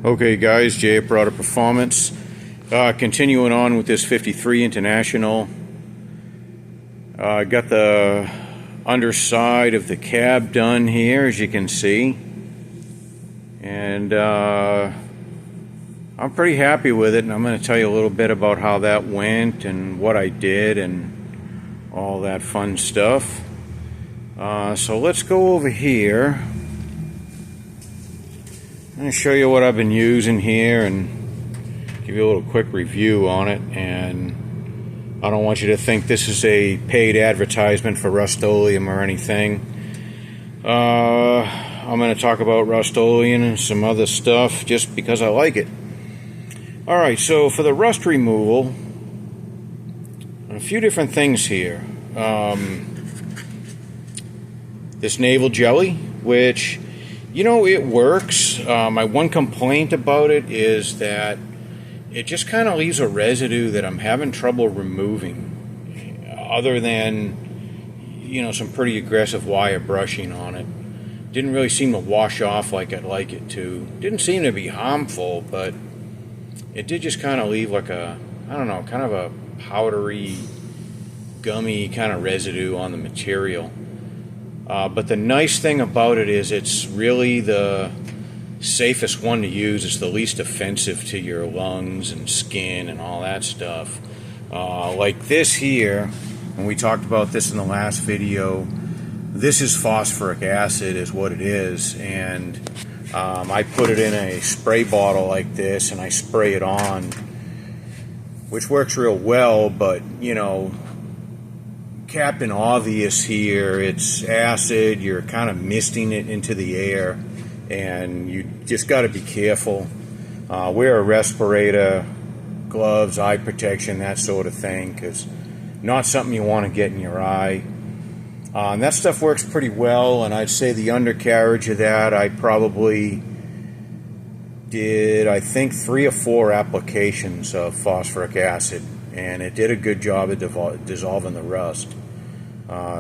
Okay guys, Jay at Product Performance. Continuing on with this 53 International. I got the underside of the cab done here, as you can see. And I'm pretty happy with it, and I'm going to tell you a little bit about how that went and what I did and all that fun stuff. So let's go over here. I'm going to show you what I've been using here and give you a little quick review on it. And I don't want you to think this is a paid advertisement for Rustoleum or anything. I'm going to talk about Rustoleum and some other stuff just because I like it. Alright, so for the rust removal, a few different things here. This navel jelly, which, you know, it works. My one complaint about it is that it just kind of leaves a residue that I'm having trouble removing, other than, you know, some pretty aggressive wire brushing on it. Didn't really seem to wash off like I'd like it to. Didn't seem to be harmful, but it did just kind of leave like a, I don't know, kind of a powdery, gummy kind of residue on the material. But the nice thing about it is it's really the safest one to use. It's the least offensive to your lungs and skin and all that stuff. Like this here, and we talked about this in the last video, this is phosphoric acid is what it is. And I put it in a spray bottle like this and I spray it on, which works real well, but you know, Captain Obvious here, it's acid, you're kind of misting it into the air, and you just got to be careful. Wear a respirator, gloves, eye protection, that sort of thing, because not something you want to get in your eye. And that stuff works pretty well, and I'd say the undercarriage of that, I probably did, I think, 3 or 4 applications of phosphoric acid, and it did a good job of dissolving the rust.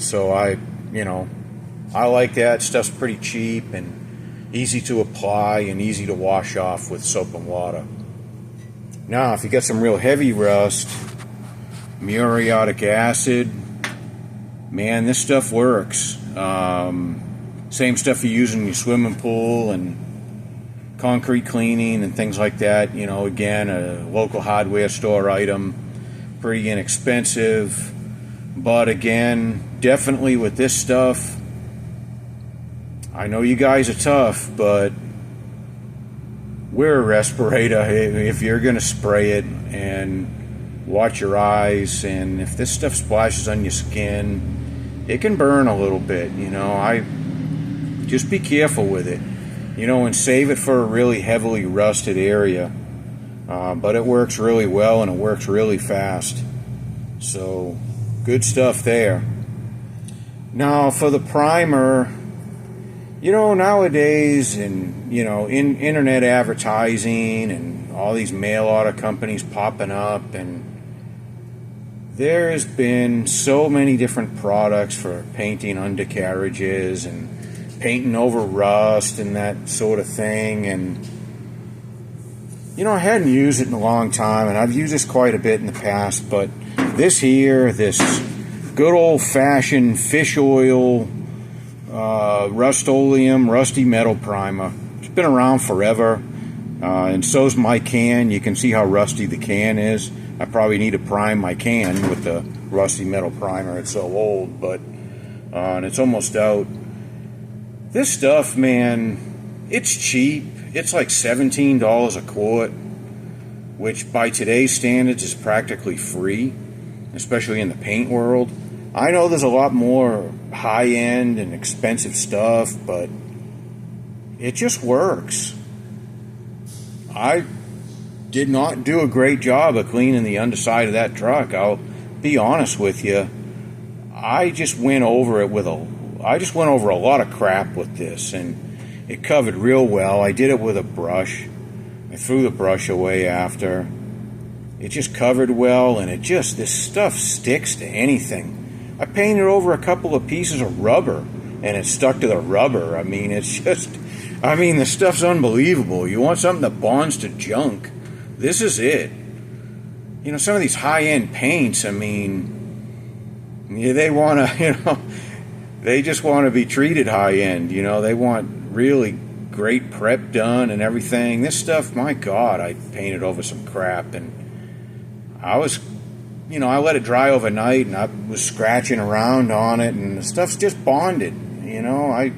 So I like that. Stuff's pretty cheap and easy to apply and easy to wash off with soap and water. Now, if you get some real heavy rust, muriatic acid, man, this stuff works. Same stuff you use in your swimming pool and concrete cleaning and things like that. You know, again, a local hardware store item, pretty inexpensive. But again, definitely with this stuff, I know you guys are tough, but wear a respirator if you're going to spray it, and watch your eyes. And if this stuff splashes on your skin, it can burn a little bit, you know. Just be careful with it, you know, and save it for a really heavily rusted area. But it works really well and it works really fast. So good stuff there. Now for the primer, you know, nowadays, and you know, in internet advertising and all these mail order companies popping up, and there has been so many different products for painting undercarriages and painting over rust and that sort of thing. And you know, I hadn't used it in a long time, and I've used this quite a bit in the past, but this here, this good old-fashioned fish oil Rustoleum rusty metal primer. It's been around forever, and so's my can. You can see how rusty the can is. I probably need to prime my can with the rusty metal primer. It's so old, but and it's almost out. This stuff, man, it's cheap. It's like $17 a quart, which by today's standards is practically free, especially in the paint world. I know there's a lot more high-end and expensive stuff, but it just works. I did not do a great job of cleaning the underside of that truck. I'll be honest with you. I just went over a lot of crap with this, and it covered real well. I did it with a brush. I threw the brush away after. It just covered well, and this stuff sticks to anything. I painted over a couple of pieces of rubber, and it stuck to the rubber. I mean, it's just, I mean, the stuff's unbelievable. You want something that bonds to junk, this is it. You know, some of these high-end paints, I mean, yeah, they want to, you know, they just want to be treated high-end, you know. They want really great prep done and everything. This stuff, my God, I painted over some crap, and I was, you know, I let it dry overnight, and I was scratching around on it, and the stuff's just bonded, you know. Like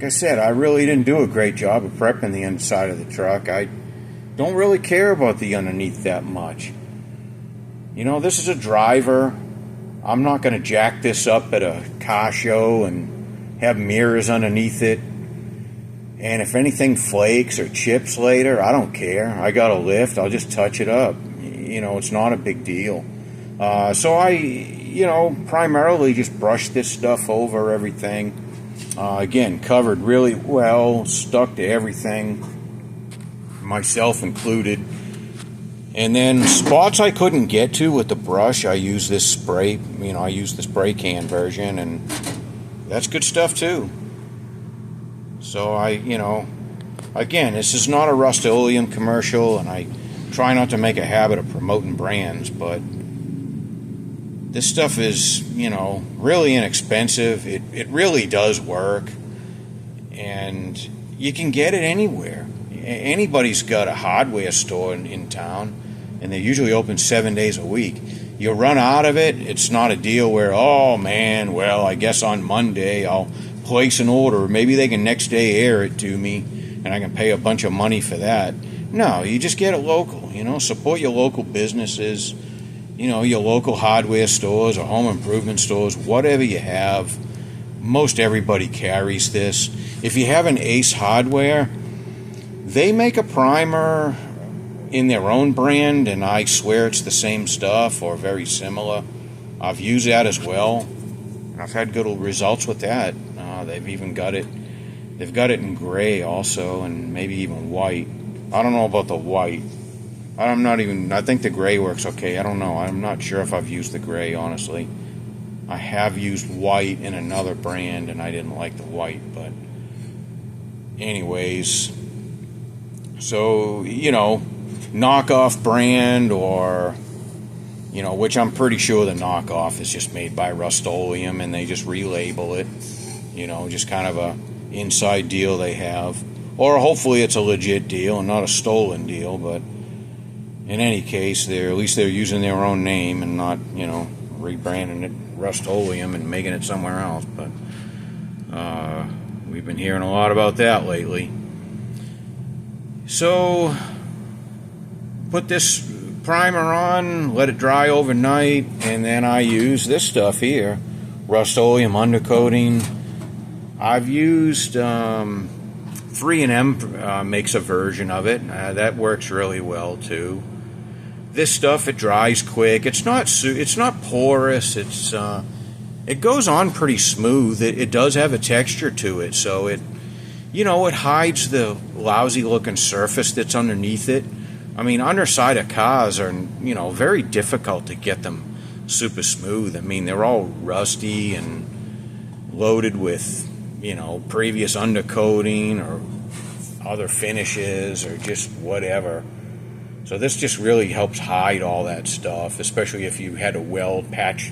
I said, I really didn't do a great job of prepping the inside of the truck. I don't really care about the underneath that much. You know, this is a driver. I'm not going to jack this up at a car show and have mirrors underneath it. And if anything flakes or chips later, I don't care. I got a lift. I'll just touch it up. You know, it's not a big deal. So I, you know, primarily just brush this stuff over everything. Again, covered really well, stuck to everything, myself included. And then spots I couldn't get to with the brush, I use this spray, you know, I use the spray can version, and that's good stuff too. So I, you know, again, this is not a Rustoleum commercial, and I try not to make a habit of promoting brands, but this stuff is, you know, really inexpensive. It really does work, and you can get it anywhere. Anybody's got a hardware store in town, and they're usually open 7 days a week. You run out of it, it's not a deal where, oh man, well, I guess on Monday I'll place an order. Maybe they can next day air it to me, and I can pay a bunch of money for that. No, you just get it local, you know, support your local businesses, you know, your local hardware stores or home improvement stores, whatever you have. Most everybody carries this. If you have an Ace Hardware, they make a primer in their own brand, and I swear it's the same stuff or very similar. I've used that as well, and I've had good results with that. They've even got it. They've got it in gray also, and maybe even white. I don't know about the white. I think the gray works okay. I don't know. I'm not sure if I've used the gray, honestly. I have used white in another brand, and I didn't like the white, but anyways. So, you know, knockoff brand, or, you know, which I'm pretty sure the knockoff is just made by Rustoleum, and they just relabel it, you know, just kind of a inside deal they have. Or hopefully it's a legit deal and not a stolen deal, but in any case, at least they're using their own name and not, you know, rebranding it Rustoleum and making it somewhere else. But we've been hearing a lot about that lately. So put this primer on, let it dry overnight, and then I use this stuff here, Rustoleum undercoating. I've used 3M makes a version of it. That works really well too. This stuff, it dries quick. It's not porous. It goes on pretty smooth. It does have a texture to it, so it, you know, it hides the lousy looking surface that's underneath it. I mean, underside of cars are, you know, very difficult to get them super smooth. I mean, they're all rusty and loaded with, you know, previous undercoating or other finishes or just whatever. So this just really helps hide all that stuff, especially if you had to weld, patch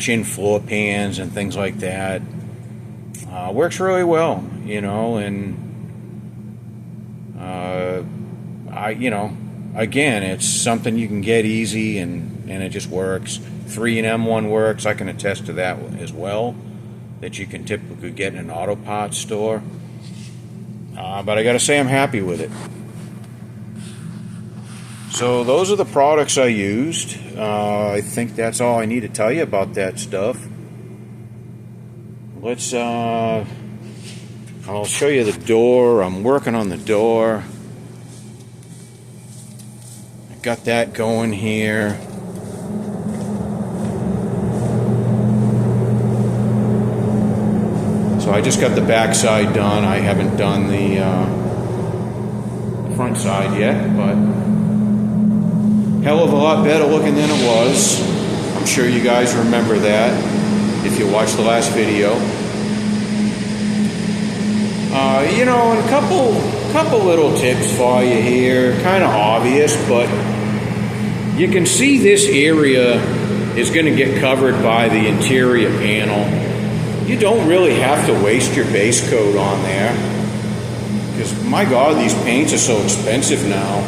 in floor pans and things like that. Works really well, you know, and you know, again, it's something you can get easy, and it just works. 3M one works. I can attest to that as well, that you can typically get in an auto parts store. But I got to say, I'm happy with it. So those are the products I used. I think that's all I need to tell you about that stuff. Let's, I'll show you the door. I'm working on the door. I got that going here. So I just got the back side done. I haven't done the front side yet, but hell of a lot better looking than it was. I'm sure you guys remember that if you watched the last video. You know, and a couple little tips for you here, kind of obvious, but you can see this area is going to get covered by the interior panel. You don't really have to waste your base coat on there, because my God, these paints are so expensive now.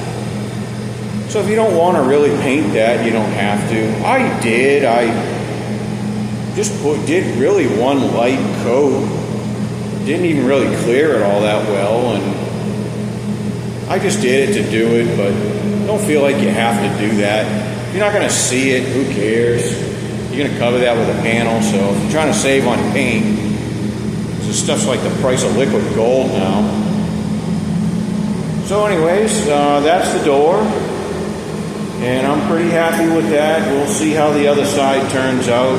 So if you don't want to really paint that, you don't have to. I just did really one light coat. Didn't even really clear it all that well, and I just did it to do it, but don't feel like you have to do that. If you're not going to see it, who cares? You're going to cover that with a panel, so if you're trying to save on paint, this stuff's like the price of liquid gold now. So anyways, that's the door, and I'm pretty happy with that. We'll see how the other side turns out.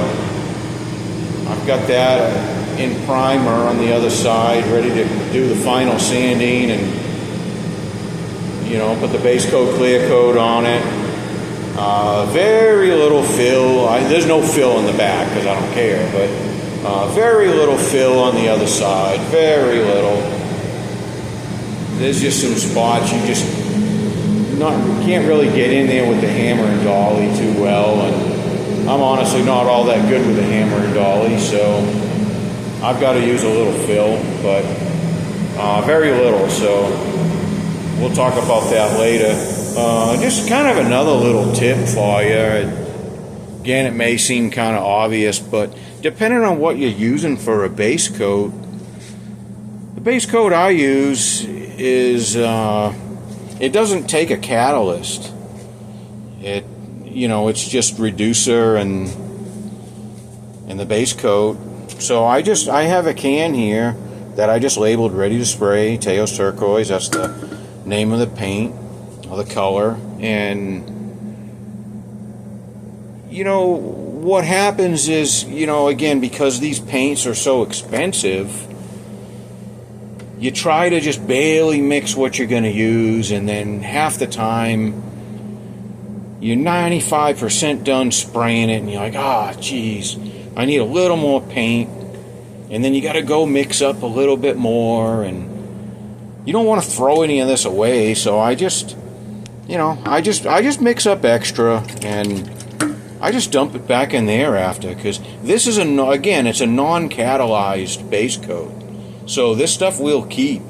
I've got that in primer on the other side, ready to do the final sanding and, you know, put the base coat clear coat on it. Very little fill. There's no fill in the back because I don't care, but very little fill on the other side. Very little. There's just some spots you just can't really get in there with the hammer and dolly too well, and I'm honestly not all that good with the hammer and dolly, so I've got to use a little fill, but very little, so we'll talk about that later. Just kind of another little tip for you. Again, it may seem kind of obvious, but depending on what you're using for a base coat, the base coat I use is, it doesn't take a catalyst. It's just reducer and the base coat. So I have a can here that I just labeled ready to spray, Teos Turquoise. That's the name of the paint or the color. And what happens is, again, because these paints are so expensive, you try to just barely mix what you're going to use, and then half the time you're 95% done spraying it, and you're like, geez, I need a little more paint, and then you got to go mix up a little bit more, and you don't want to throw any of this away. So I just mix up extra, and I just dump it back in there after, because this is it's a non-catalyzed base coat, so this stuff will keep.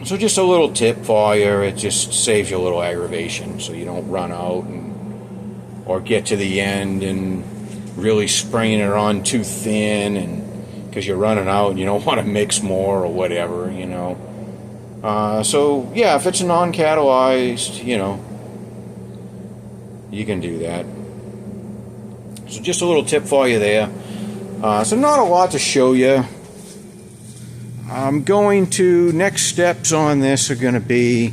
So just a little tip for you, it just saves you a little aggravation, so you don't run out or get to the end and really spraying it on too thin, and because you're running out and you don't want to mix more or whatever, So yeah, if it's non-catalyzed, you can do that. So just a little tip for you there. So not a lot to show you. Next steps on this are going to be,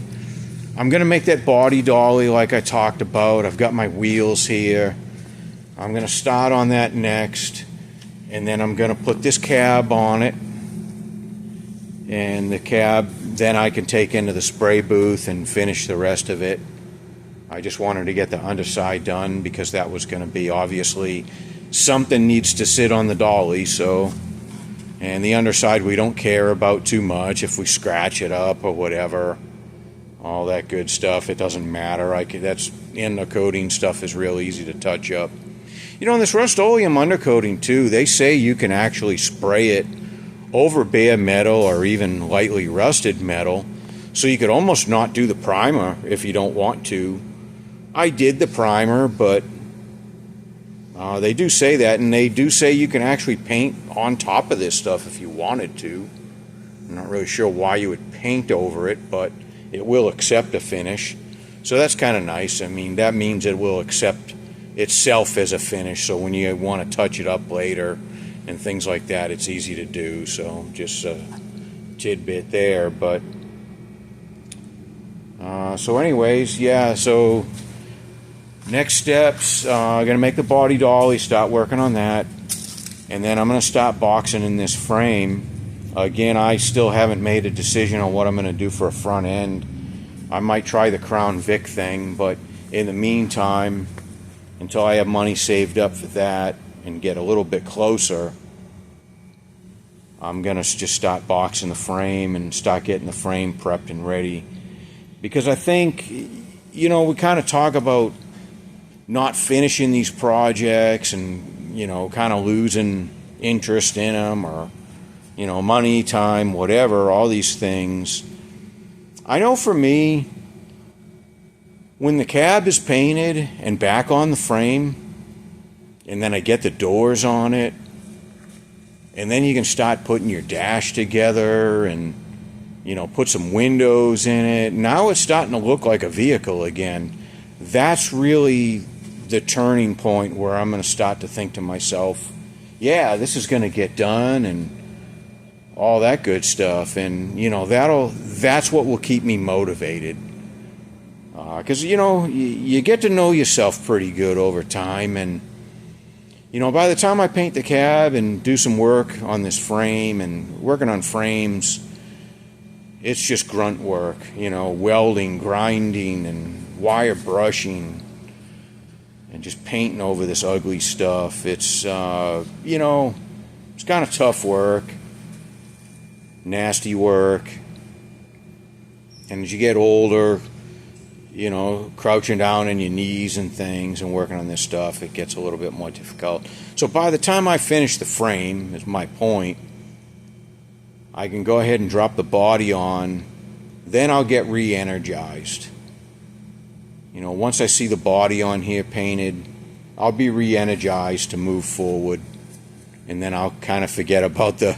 I'm going to make that body dolly like I talked about. I've got my wheels here. I'm going to start on that next, and then I'm going to put this cab on it, and the cab then I can take into the spray booth and finish the rest of it. I just wanted to get the underside done because that was going to be, obviously, something needs to sit on the dolly, so, and the underside we don't care about too much. If we scratch it up or whatever, all that good stuff, it doesn't matter. That's undercoating stuff is real easy to touch up. In this Rustoleum undercoating too, they say you can actually spray it over bare metal or even lightly rusted metal, so you could almost not do the primer if you don't want to. I did the primer, but they do say that, and they do say you can actually paint on top of this stuff if you wanted to. I'm not really sure why you would paint over it, but it will accept a finish. So that's kind of nice. I mean, that means it will accept itself as a finish, so when you want to touch it up later and things like that, it's easy to do. So just a tidbit there. But so anyways, yeah, so next steps, I'm going to make the body dolly, start working on that, and then I'm going to start boxing in this frame. Again, I still haven't made a decision on what I'm going to do for a front end. I might try the Crown Vic thing, but in the meantime, until I have money saved up for that and get a little bit closer, I'm going to just start boxing the frame and start getting the frame prepped and ready. Because I think, you know, we kind of talk about not finishing these projects and, you know, kind of losing interest in them, or, you know, money, time, whatever, all these things. I know for me, when the cab is painted and back on the frame, and then I get the doors on it, and then you can start putting your dash together and, you know, put some windows in it. Now it's starting to look like a vehicle again. That's really the turning point where I'm going to start to think to myself, yeah, this is going to get done and all that good stuff. And, you know, that's what will keep me motivated. Because, you know, you get to know yourself pretty good over time. And, you know, by the time I paint the cab and do some work on this frame and working on frames, it's just grunt work, you know, welding, grinding, and wire brushing, and just painting over this ugly stuff. It's, you know, it's kind of tough work, nasty work. And as you get older, you know, crouching down on your knees and things and working on this stuff, it gets a little bit more difficult. So by the time I finish the frame, is my point, I can go ahead and drop the body on, then I'll get re-energized. You know, once I see the body on here painted, I'll be re-energized to move forward, and then I'll kind of forget about the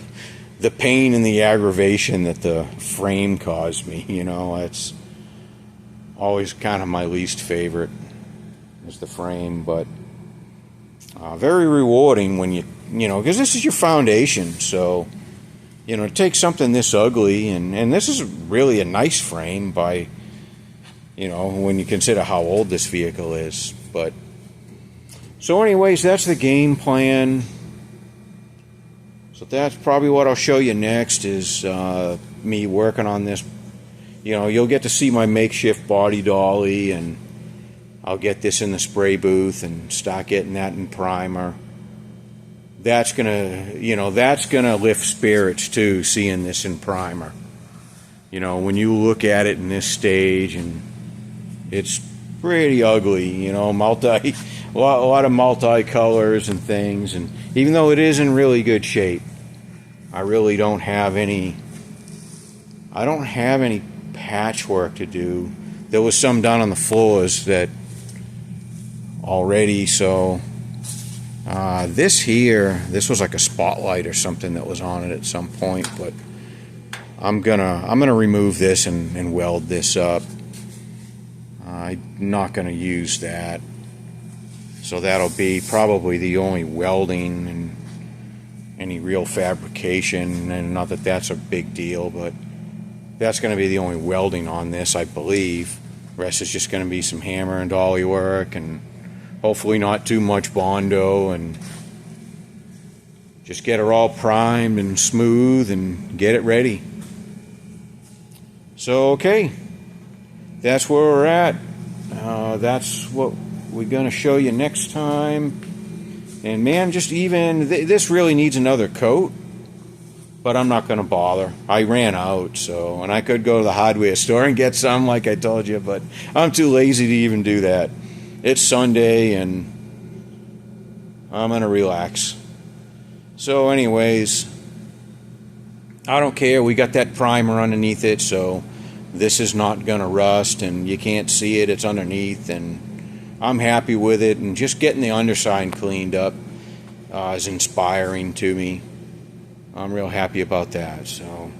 pain and the aggravation that the frame caused me. You know, it's always kind of my least favorite is the frame, but very rewarding when you know, because this is your foundation. So, you know, to take something this ugly, and this is really a nice frame by, you know, when you consider how old this vehicle is. But so anyways, that's the game plan. So that's probably what I'll show you next is me working on this. You know, you'll get to see my makeshift body dolly, and I'll get this in the spray booth and start getting that in primer. That's gonna, you know, that's gonna lift spirits too, seeing this in primer. You know, when you look at it in this stage, and it's pretty ugly, you know, a lot of multi-colors and things, and even though it is in really good shape, I really don't have any patchwork to do. There was some done on the floors that already, so this was like a spotlight or something that was on it at some point, but I'm gonna remove this and weld this up. I'm not gonna use that, so that'll be probably the only welding and any real fabrication, and not that that's a big deal, but that's going to be the only welding on this, I believe. The rest is just going to be some hammer and dolly work, and hopefully not too much Bondo, and just get her all primed and smooth and get it ready. So, okay, that's where we're at. That's what we're going to show you next time. And man, just even, this really needs another coat, but I'm not going to bother. I ran out, so, and I could go to the hardware store and get some like I told you, but I'm too lazy to even do that. It's Sunday, and I'm going to relax. So anyways, I don't care. We got that primer underneath it, so this is not going to rust, and you can't see it. It's underneath, and I'm happy with it. And just getting the underside cleaned up is inspiring to me. I'm real happy about that. So,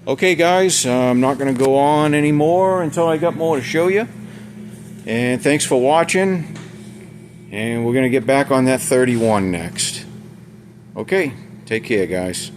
okay, guys, I'm not going to go on anymore until I got more to show you. And thanks for watching. And we're going to get back on that 31 next. Okay, take care, guys.